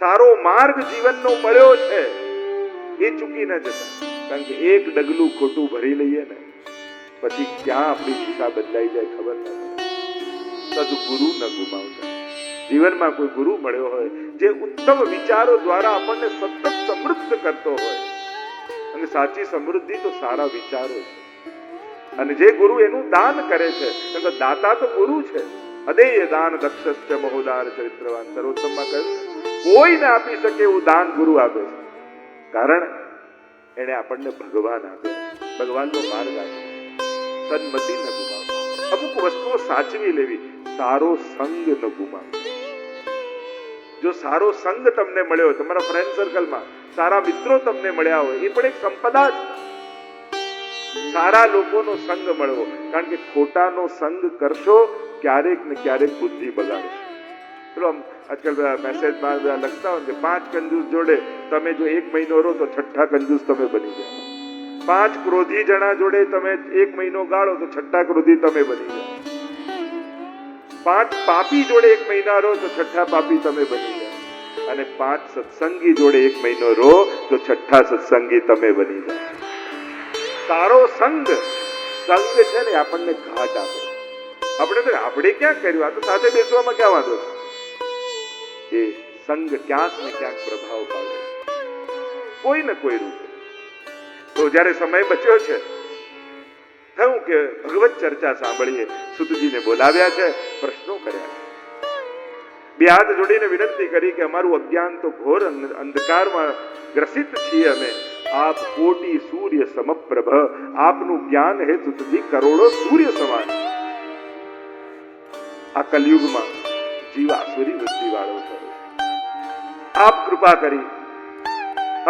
સારો માર્ગ જીવનનો મળ્યો છે એ ચૂકી ન જતા. કારણ કે એક ડગલું ખોટું ભરી લઈએ ને પછી ક્યાં આપણી દિશા બદલાઈ જાય ખબર ન પડે. સદગુરુ ન ગુમાવતા. જીવનમાં કોઈ ગુરુ મળ્યો હોય જે ઉત્તમ વિચારો દ્વારા આપણને સતત સમૃદ્ધ કરતો હોય, અને સાચી સમૃદ્ધિ તો સારા વિચારો છે. અને જે ગુરુ એનું દાન કરે છે, કારણ કે દાતા તો ગુરુ છે. અદેય દાન દક્ષસ્ય મહોદાર ચરિત્રવાન. સર્વોત્તમમાં કહ્યું કોઈ ને આપી શકે એવું દાન ગુરુ આપે છે. કારણ એને આપણને ભગવાન આપે, ભગવાનનો માર્ગ આપે. સન્મતિ ન ગુમાવો. અમુક વસ્તુઓ સાચવી લેવી. સારો સંગ ન ગુમાવો. જો સારો સંગ તમને મળ્યો હોય, તમારા ફ્રેન્ડ સર્કલમાં સારા મિત્રો તમને મળ્યા હોય, એ પણ એક સંપદા છે. સારા લોકોનો સંગ મળવો. કારણ કે ખોટાનો સંગ કરશો ક્યારેક ને ક્યારેક બુદ્ધિ બગાડશો. પેલો આજકાલ મેસેજમાં લખતા હોય કે 5 કંજૂસ જોડે તમે જો 1 મહિનો રહો તો 6ઠ્ઠા કંજૂસ તમે બની જાઓ. 5 ક્રોધી જણા જોડે તમે 1 મહિનો ગાળો તો 6ઠ્ઠા ક્રોધી તમે બની જાઓ. 5 પાપી જોડે 1 મહિના રહો તો 6ઠ્ઠા પાપી તમે બની જાઓ. અને 5 સત્સંગી જોડે 1 મહિનો રહો તો 6ઠ્ઠા સત્સંગી તમે બની જાઓ. સારો સંગ છે ને આપણને ઘાટ આપે. આપણે ક્યાં કર્યું? આ તો સાથે બેસવામાં ક્યાં વાંધો છે? એ સંગ ક્યાંક ને ક્યાંક પ્રભાવ પાડે કોઈ ને કોઈ રૂપે. તો જયારે સમય બચ્યો છે, થયું કે ભગવત ચર્ચા સાંભળીએ. સુતજીને બોલાવ્યા છે, પ્રશ્નો કર્યા. 2 હાથ જોડીને વિનંતી કરી કે અમારું અજ્ઞાન તો ઘોર અંધકારમાં ગ્રસિત છીએ અમે. આપ કોટી સૂર્ય સમપ્રભ. આપનું જ્ઞાન હે સુતજી કરોડો સૂર્ય સમાન. આ કલયુગમાં જીવ આસુરી વૃત્તિ વાળો છે. આપ કૃપા કરી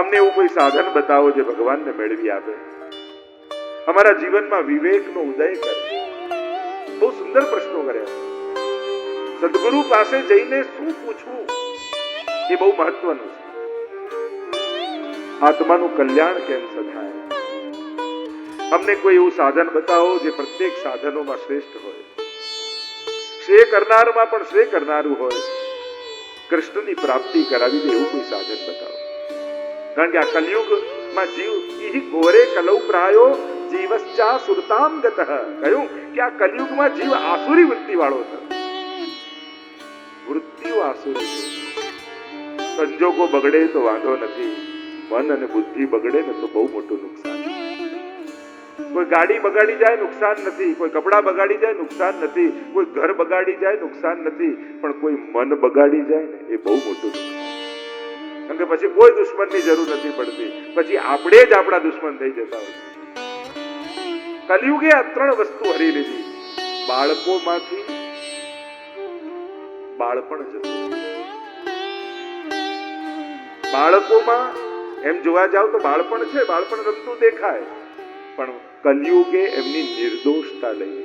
અમને એવું કોઈ સાધન બતાવો જે ભગવાનને મેળવી આપે. અમારા જીવનમાં વિવેકનો ઉદય કરે. બહુ સુંદર પ્રશ્નો કર્યા. સદગુરુ પાસે જઈને શું પૂછવું એ બહુ મહત્વનું છે. આત્માનું કલ્યાણ કેમ સધાય? અમને કોઈ એવું સાધન બતાવો જે પ્રત્યેક સાધનોમાં શ્રેષ્ઠ હોય, શ્રેય કરનારમાં પણ શ્રેય કરનારું હોય. કૃષ્ણની પ્રાપ્તિ કરાવી દે એવું કોઈ સાધન બતાવો. કારણ કે આ કલયુગમાં જીવ ઈ ઘોરે કલૌ પ્રાયો જીવશ્ચા સુરતામ ગતઃ. કહ્યું કે આ કલયુગમાં જીવ આસુરી વૃત્તિ વાળો છે. વૃત્તિઓ આસુરી છે. સંજોગો બગડે તો વાંધો નથી, મન અને બુદ્ધિ બગડે ને તો બહુ મોટું નુકસાન. કોઈ ગાડી બગાડી જાય નુકસાન નથી, કોઈ કપડા બગાડી જાય નુકસાન નથી, કોઈ ઘર બગાડી જાય નુકસાન નથી, પણ કોઈ મન બગાડી જાય ને એ બહુ મોટું નુકસાન. કારણ કે પછી કોઈ દુશ્મનની જરૂર નથી પડતી, પછી આપણે જ આપણા દુશ્મન થઈ જતા હોય. કલયુગે આ 3 વસ્તુ હરી લીધી. બાળકોમાંથી બાળપણ જતું. બાળકોમાં એમ જોવા જાવ તો બાળપણ છે, બાળપણ રમતું દેખાય, પણ કલયુગે એમની નિર્દોષતા લઈ.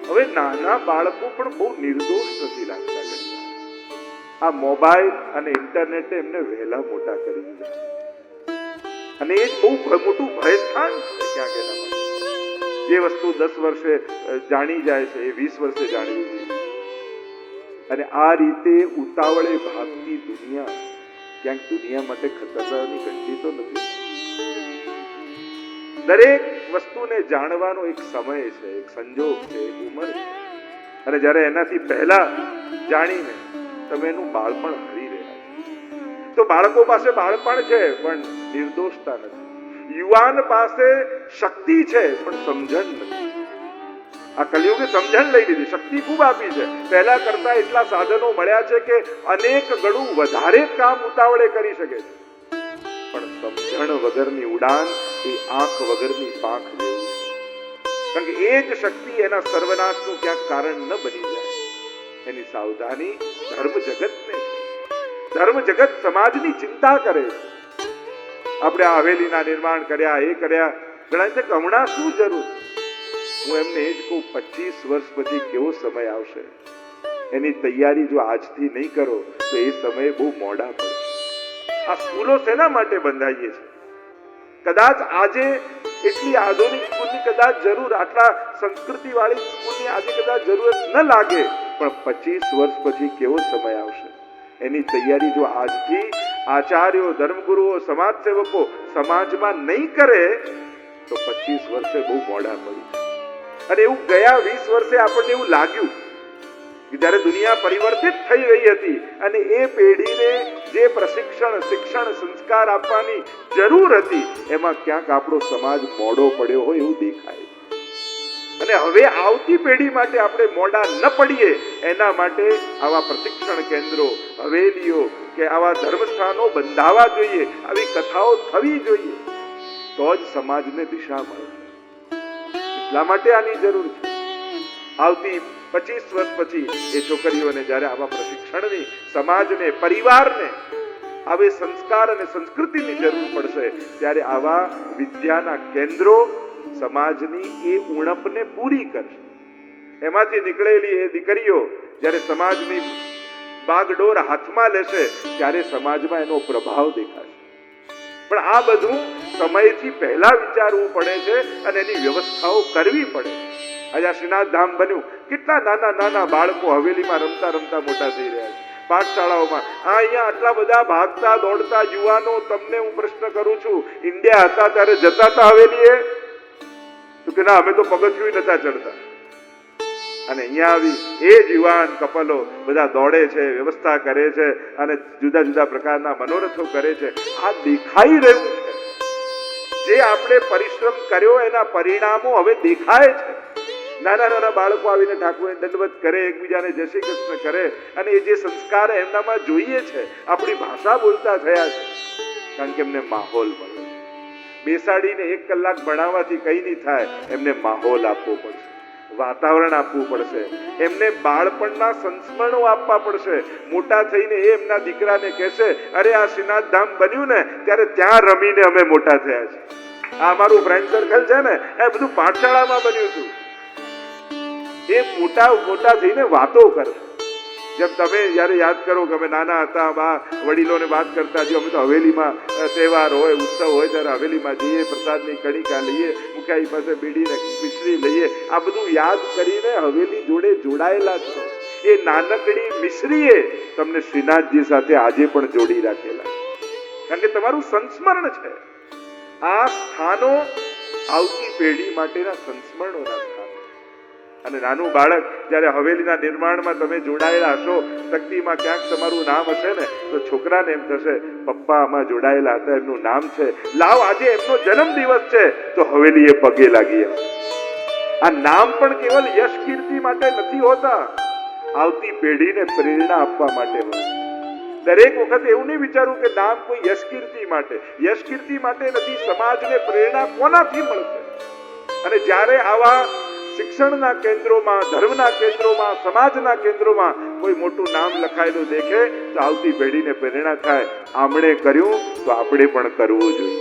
હવે નાના બાળકો પણ બહુ નિર્દોષ નથી લાગતા. આ મોબાઈલ અને ઇન્ટરનેટે એમને વહેલા મોટા કરી દીધા. અને એ બહુ મોટું ભયસ્થાન છે ક્યાંક એના માટે. જે વસ્તુ 10 વર્ષે જાણી જાય છે એ 20 વર્ષે જાણવી જોઈએ. અને આ રીતે ઉતાવળે ભાગતી દુનિયા ક્યાંક દુનિયા માટે ખતરાની ઘંટી તો નથી. દરેક વસ્તુને જાણવાનો એક સમય છે, એક સંજોગ છે, એક ઉંમર છે. અને જ્યારે એનાથી પહેલા જાણીને તમે એનું બાળપણ હરી રહ્યા છો. તો બાળકો પાસે બાળપણ છે પણ નિર્દોષતા નથી. યુવાન પાસે શક્તિ છે પણ સમજણ નથી. આ કલયુગે સમજણ લઈ લીધી, શક્તિ ખૂબ આપી છે. પહેલા કરતા એટલા સાધનો મળ્યા છે કે અનેક ગણું વધારે કામ ઉતાવળે કરી શકે છે. પણ સમજણ વગરની ઉડાન એ આંખ વગરની પાંખ જેવું છે. કારણ કે એ જ શક્તિ એના સર્વનાશનું ક્યાંક કારણ ન બની જાય. એની સાવધાની ધર્મ જગતને. ધર્મ જગત સમાજની ચિંતા કરે છે. આપણે આ હવેલીના નિર્માણ કર્યા, એ કર્યા. ઘણા છે કે હમણાં શું જરૂર? હું એમને એ જ કહું, 25 વર્ષ પછી કેવો સમય આવશે એની તૈયારી જો આજથી નહીં કરો તો એ સમય બહુ મોડા પડશે. આ સ્કૂલો શેના માટે બંધાઈએ છે? કદાચ આજે એટલી આધુનિક સ્કૂલની કદાચ જરૂર, આટલા સંસ્કૃતિ વાળી સ્કૂલની આજે કદાચ જરૂરત ન લાગે, પણ 25 વર્ષ પછી કેવો સમય આવશે એની તૈયારી જો આજથી આચાર્યો, ધર્મગુરુઓ, સમાજ સેવકો સમાજમાં નહીં કરે તો 25 વર્ષે બહુ મોડા પડી. અને એવું ગયા 20 વર્ષે આપણને એવું લાગ્યું કે જ્યારે દુનિયા પરિવર્તિત થઈ રહી હતી અને એ પેઢીને જે પ્રશિક્ષણ, શિક્ષણ, સંસ્કાર આપવાની જરૂર હતી એમાં ક્યાંક આપણો સમાજ મોડો પડ્યો હોય એવું દેખાય. અને હવે આવતી પેઢી માટે આપણે મોડા ન પડીએ એના માટે આવા પ્રશિક્ષણ કેન્દ્રો, હવેલીઓ કે આવા ધર્મસ્થાનો બંધાવા જોઈએ, આવી કથાઓ થવી જોઈએ, તો જ સમાજને દિશા મળે. એટલા માટે આની જરૂર છે. આવતી 25 વર્ષ પછી એ છોકરીઓને જ્યારે આવા પ્રશિક્ષણની, સમાજને, પરિવારને આવી સંસ્કાર અને સંસ્કૃતિની જરૂર પડશે ત્યારે આવા વિદ્યાના કેન્દ્રો સમાજની એ ઉણપને પૂરી કરશે. એમાંથી નીકળેલી એ દીકરીઓ જ્યારે સમાજની બાગડોર હાથમાં લેશે ત્યારે સમાજમાં એનો પ્રભાવ દેખાશે. પણ આ બધું સમયથી પહેલા વિચારવું પડે છે અને એની વ્યવસ્થાઓ કરવી પડે. આજે શ્રીનાથ ધામ બન્યું, કેટલા નાના નાના બાળકો હવેલીમાં રમતા રમતા મોટા થઈ રહ્યા છે. પાઠશાળાઓમાં અહીંયા આટલા બધા ભાગતા દોડતા યુવાનો, તમને હું પ્રશ્ન કરું છું, ઇન્ડિયા હતા ત્યારે જતા હતા હવેલીએ? તો કે ના, અમે તો પગથિયું નતા ચડતા. અને અહીંયા આવી એ જ યુવાન કપલો બધા દોડે છે, વ્યવસ્થા કરે છે અને જુદા જુદા પ્રકારના મનોરથો કરે છે. આ દેખાઈ રહ્યું છે. જે આપણે પરિશ્રમ કર્યો એના પરિણામો હવે દેખાય છે. નાના નાના બાળકો આવીને ઠાકોરને દંડવત કરે, એકબીજાને જય શ્રી કૃષ્ણ કરે અને એ જે સંસ્કાર એમનામાં જોઈએ છે, આપણી ભાષા બોલતા થયા છે, કારણ કે એમને માહોલ મળે. બેસાડીને 1 કલાક ભણાવવાથી કઈ નહીં થાય, એમને માહોલ આપવો પડશે, વાતાવરણ આપવું પડશે, એમને બાળપણના સંસ્મરણો આપવા પડશે. મોટા થઈને એ એમના દીકરાને કહેશે, અરે આ શ્રીનાથ ધામ બન્યું ને ત્યારે ત્યાં રમીને અમે મોટા થયા છે. આ અમારું ફ્રેન્ડ સર્કલ છે ને, એ બધું પાઠશાળામાં બન્યું હતું. એ મોટા થઈને વાતો કરશે. જેમ તમે જયારે યાદ કરો કે અમે નાના હતા, બા વડીલોને વાત કરતા, જો અમે તો હવેલીમાં તહેવાર હોય, ઉત્સવ હોય ત્યારે હવેલીમાં જઈએ, પ્રસાદની કણિકા લઈએ, મુખાઈ પાસે બીડીને મિશ્રી લઈએ, આ બધું યાદ કરીને હવેલી જોડે જોડાયેલા છો. એ નાનકડી મિશ્રીએ તમને શ્રીનાથજી સાથે આજે પણ જોડી રાખેલા, કારણ કે તમારું સંસ્મરણ છે. આ સ્થાનો આવતી પેઢી માટેના સંસ્મરણોના સ્થાન. અને નાનું બાળક જ્યારે હવેલીના નિર્માણમાં તમે જોડાયેલા હશો, તકતીમાં ક્યાંક તમારું નામ હશે ને, તો છોકરાને એમ થશે, પપ્પા આમાં જોડાયેલા હતા, એમનું નામ છે, લાવ આજે એમનો જન્મ દિવસ છે તો હવેલીએ પગે લાગીએ. આ નામ પણ કેવલ યશ કીર્તિ માટે નથી હોતા, આવતી પેઢીને પ્રેરણા આપવા માટે હોય. દરેક વખત એવું નહીં વિચારવું કે નામ કોઈ યશ કીર્તિ માટે. યશ કીર્તિ માટે નથી, સમાજને પ્રેરણા કોનાથી મળશે? અને જ્યારે આવા શિક્ષણના કેન્દ્રોમાં, ધર્મના કેન્દ્રોમાં, સમાજના કેન્દ્રોમાં કોઈ મોટું નામ લખાયેલું દેખે તો આવતી પેઢીને પ્રેરણા થાય, આમણે કર્યું તો આપણે પણ કરવું જોઈએ.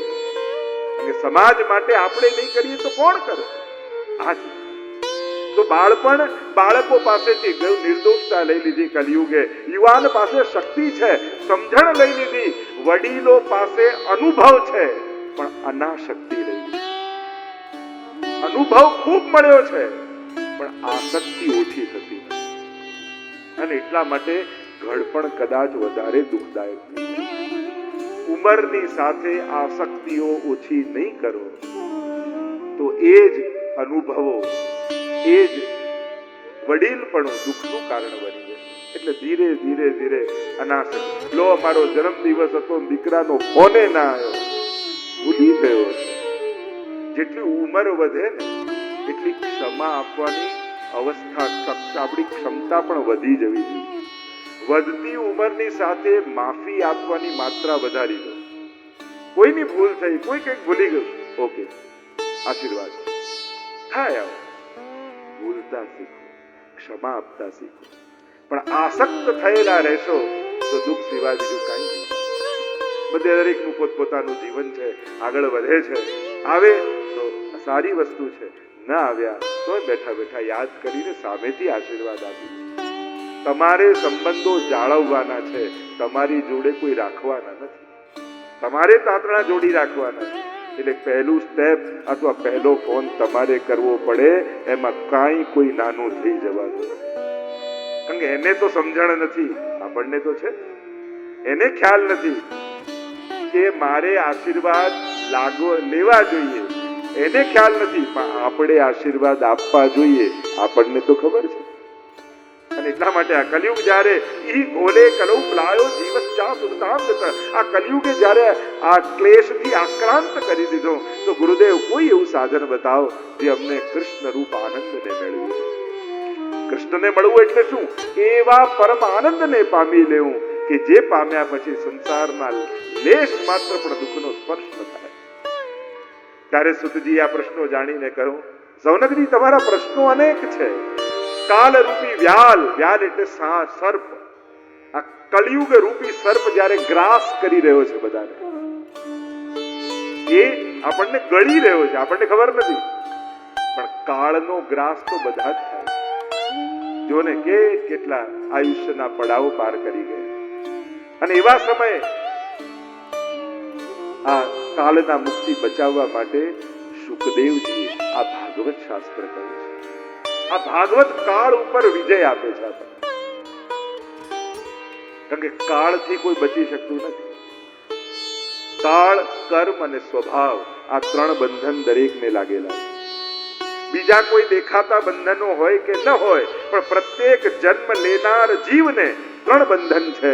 અને સમાજ માટે આપણે નહીં કરીએ તો કોણ કરે? આ તો બાળપણ બાળકો પાસેથી ગયું, નિર્દોષતા લઈ લીધી કલયુગે. યુવાન પાસે શક્તિ છે, સમજણ લઈ લીધી. વડીલો પાસે અનુભવ છે, પણ અનાશક્તિ લઈ લીધી. અનુભવ ખૂબ મળ્યો છે, પણ આસક્તિ ઓછી થતી નથી. અને એટલા માટે ઘડપણ કદાચ વધારે દુઃખદાયક છે. ઉંમરની સાથે આસક્તિઓ ઓછી નહીં કરો તો એ જ અનુભવો, એ જ વડીલપણું દુઃખનું કારણ બની જશે. એટલે ધીરે ધીરે ધીરે અનાસક્તિ. લો, અમારો જન્મ દિવસ હતો, દીકરાનો ફોને ના આવ્યો, ભૂલી ગયો છે. જેટલી ઉંમર વધે ને એટલી ક્ષમા આપવાની અવસ્થા, આપણી ક્ષમતા પણ વધી જવી જોઈએ. વધતી ઉંમરની સાથે માફી આપવાની માત્રા વધારી દો. કોઈની ભૂલ થઈ, કોઈ કંઈક ભૂલી ગયું, ઓકે, આશીર્વાદ થાય, આવો, ભૂલતા શીખો, ક્ષમા આપતા શીખો. પણ આસક્ત થયેલા રહેશો તો દુઃખ સિવાય બીજું કાંઈ નહીં. બધે દરેકનું પોતપોતાનું જીવન છે, આગળ વધે છે. આવે તો સારી વસ્તુ છે, ના આવ્યા તો બેઠા બેઠા યાદ કરીને સામેથી આશીર્વાદ આપી. તમારે સંબંધો જાળવવાના છે, તમારી જોડે કોઈ રાખવાના નથી. તમારે તાંતણા જોડી રાખવાના છે. એટલે પહેલું સ્ટેપ અથવા પહેલો ફોન તમારે કરવો પડે. એમાં કાંઈ કોઈ નાનું થઈ જવાનું, કારણ કે એને તો સમજણ નથી, આપણને તો છે. એને ખ્યાલ નથી કે મારે આશીર્વાદ લેવા જોઈએ, એને ખ્યાલ નથી, પણ આપણે આશીર્વાદ આપવા જોઈએ આપણને તો ખબર છે. અને એટલા માટે આ કલિયુગ જ્યારે ઈ ગોલે કલૌ પ્લાયો જીવશ્ચા સુરતાંત, આ કલિયુગે જ્યારે આ ક્લેશથી આક્રાંત કરી દીધો, તો ગુરુદેવ કોઈ એવું સાધન બતાવો જે અમને કૃષ્ણ રૂપ આનંદને મેળવી. કૃષ્ણને મળવું એટલે શું? એવા પરમ આનંદને પામી લેવું કે જે પામ્યા પછી સંસારમાં લેશ માત્ર પણ દુઃખનો સ્પર્શ ન થાય. ત્યારે સુતજી આ પ્રશ્નો જાણીને કહ્યું, સૌનકજી તમારા પ્રશ્નો અનેક છે. કાલ રૂપી વ્યાલ, વ્યાલ એટલે સર્પ, આ કલિયુગ રૂપી સર્પ જ્યારે ગ્રાસ કરી રહ્યો છે બધાને, એ આપણને ગળી રહ્યો છે, આપણને ખબર નથી, પણ કાળનો ગ્રાસ તો બધા જ થાય. જોને કેટલા આયુષ્યના પડાવો પાર કરી ગયા. અને એવા સમયે આ કાળના મુક્તિ બચાવવા માટે શુકદેવજી આ ભાગવત શાસ્ત્ર કહ્યું છે. આ ભાગવત કાળ ઉપર વિજય આપે છે આપણને. કારણ કે કાળથી કોઈ બચી શકતું નથી. કાળ, કર્મ અને સ્વભાવ આ ત્રણ બંધન દરેકને લાગેલા છે. બીજા કોઈ દેખાતા બંધનો હોય કે ન હોય, પણ પ્રત્યેક જન્મ લેનાર જીવને ત્રણ બંધન છે: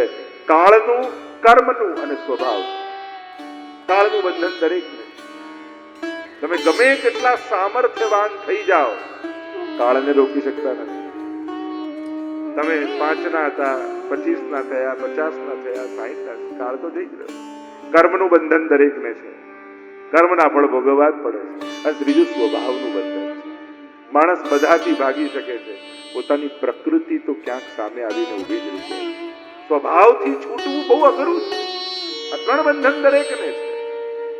કાળનું, કર્મનું અને સ્વભાવ. કાળનું બંધન દરેકને. તમે ગમે કેટલા સામર્થ્યવાન થઈ જાઓ, કાળને રોકી શકતા નથી. તમે 5 ના હતા, 25 ના થયા, 50 ના થયા, 60 ના, કાળ તો જઈ જ રહ્યો. કર્મનું બંધન દરેકને છે, કર્મના ફળ ભોગવવા જ પડે છે. અને ત્રીજું સ્વભાવનું બંધન છે. માણસ બધાથી ભાગી શકે છે, પોતાની પ્રકૃતિ તો ક્યાંક સામે આવીને ઊભી જ રહી છે. સ્વભાવથી છૂટવું બહુ અઘરું છે. આ ત્રણ બંધન દરેકને છે.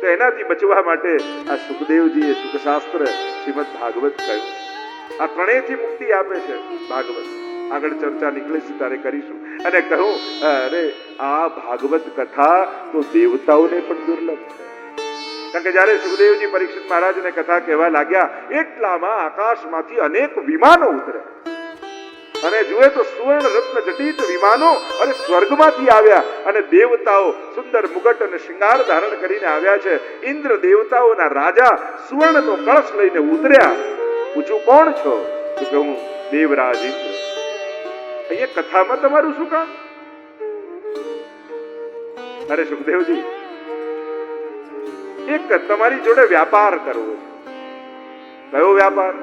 તો એનાથી બચવા માટે આ સુખદેવજીએ સુખશાસ્ત્ર શ્રીમદ ભાગવત કહ્યું. આ ત્રણેયથી મુક્તિ આપે છે ભાગવત. આગળ ચર્ચા નીકળીશું ત્યારે કરીશું. અને કહું, અરે આ ભાગવત કથા તો દેવતાઓને પણ દુર્લભ છે. કારણ કે જયારે સુખદેવજી પરીક્ષિત મહારાજને કથા કહેવા લાગ્યા, એટલામાં આકાશમાંથી અનેક વિમાનો ઉતરે અને જુએ તો સુવર્ણ રત્ન જટિત વિમાનો અને સ્વર્ગમાંથી આવ્યા. અને દેવતાઓ સુંદર મુગટ અને શૃંગાર ધારણ કરીને આવ્યા છે. ઇન્દ્ર દેવતાઓના રાજા સુવર્ણનો કળશ લઈને ઉતર્યા. પૂછું, કોણ છો? તો કહું, દેવરાજ ઇન્દ્ર. અહીંયા કથામાં તમારું શું કામ? અરે સુખદેવજી, એક તમારી જોડે વ્યાપાર કરવો છે. કયો વ્યાપાર?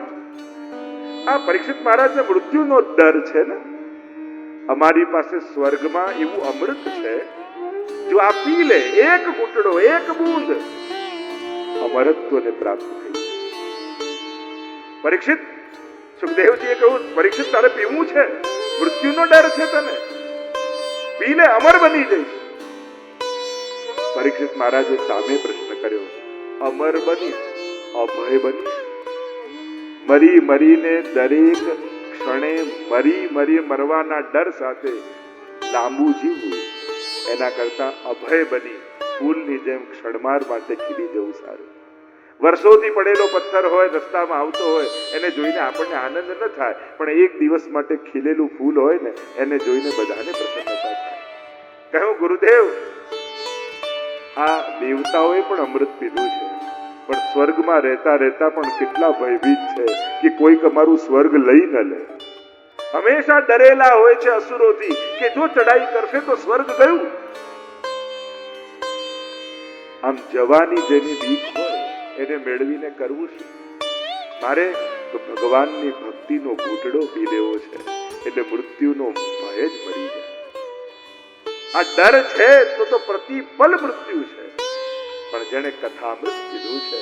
આ પરીક્ષિત મહારાજને મૃત્યુનો ડર છે ને. અમારી પાસે સ્વર્ગમાં એવું અમૃત છે, જો આ પી લે, એક ઘૂંટડો, એક બૂંદ, અમરત્વને પ્રાપ્ત થઈ. પરીક્ષિત, સુખદેવજીએ કહ્યું, પરીક્ષિત તારે પીવું છે? મૃત્યુનો ડર છે તને? પી લે, અમર બની જઈશ. પરીક્ષિત મહારાજે સામે પ્રશ્ન કર્યો, અમર બનીશ, અભય બનીશ? મરી મરીને દરેક ક્ષણે મરવાના ડર સાથે લાંબુ જીવવું, એના કરતા અભય બની ફૂલની જેમ ક્ષણમાર માટે ખીલી જવું સારું. વર્ષોથી પડેલો પથ્થર હોય, રસ્તામાં આવતો હોય, એને જોઈને આપણને આનંદ ન થાય, પણ એક દિવસ માટે ખીલેલું ફૂલ હોય ને, એને જોઈને બધાને પ્રસન્નતા થાય. કહ્યું, ગુરુદેવ, આ દેવતાઓએ પણ અમૃત પીધું છે, પણ સ્વર્ગમાં રહેતા રહેતા પણ કેટલા ભયભીત છે કે કોઈક અમારું સ્વર્ગ લઈ ન લે. હંમેશા ડરેલા હોય છે અસુરોથી કે જો ચડાઈ કરશે તો સ્વર્ગ ગયું. આમ જવાની જેની બીક હોય એને મેળવીને કરવું શું? મારે તો ભગવાનની ભક્તિનો ઘૂંટડો પી લેવો છે, એટલે મૃત્યુનો ભય જ મરી જાય. આ ડર છે તો પ્રતિપલ મૃત્યુ છે, પણ જેને કથામૃત પીધું છે